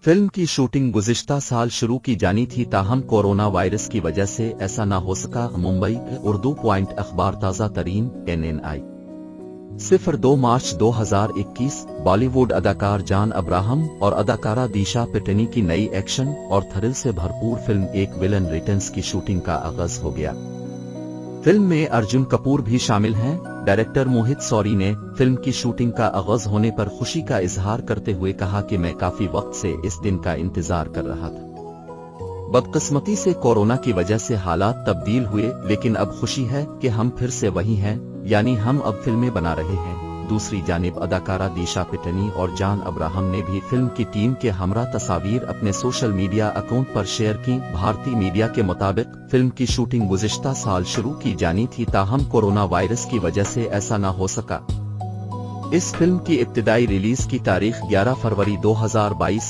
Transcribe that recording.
Film की shooting गुज़िश्ता साल शुरू की जानी थी, ताहम कोरोना वायरस की वजह से ऐसा न हो सका। मुंबई उर्दू पॉइंट अखबार ताज़ा तरीन NNI 02 मार्च 2021 बॉलीवुड अदाकार जॉन अब्राहम और अदाकारा दिशा पटनी की नई एक्शन और थ्रिल से भरपूर फिल्म एक विलन रिटर्न्स की शूटिंग का आगाज हो गया। फिल्म में अर्जुन कपूर भी शामिल हैं। डायरेक्टर मोहित सौरी ने फिल्म की शूटिंग का आगाज होने पर खुशी का इजहार करते हुए कहा कि मैं काफी वक्त से इस दिन का इंतजार कर रहा था। बदकिस्मती से कोरोना की वजह से हालात तब्दील हुए, लेकिन अब खुशी है कि हम फिर से वही हैं, यानी हम अब फिल्में बना रहे हैं। दूसरी जानिब अदाकारा दिशा पटनी और जॉन अब्राहम ने भी फिल्म की टीम के हमरा तस्वीर अपने सोशल मीडिया अकाउंट पर शेयर की। भारतीय मीडिया के मुताबिक फिल्म की शूटिंग गुज़िश्ता साल शुरू की जानी थी, ताहम कोरोना वायरस की वजह से ऐसा न हो सका। इस फिल्म की इब्तिदाई रिलीज की तारीख 11 फरवरी 2022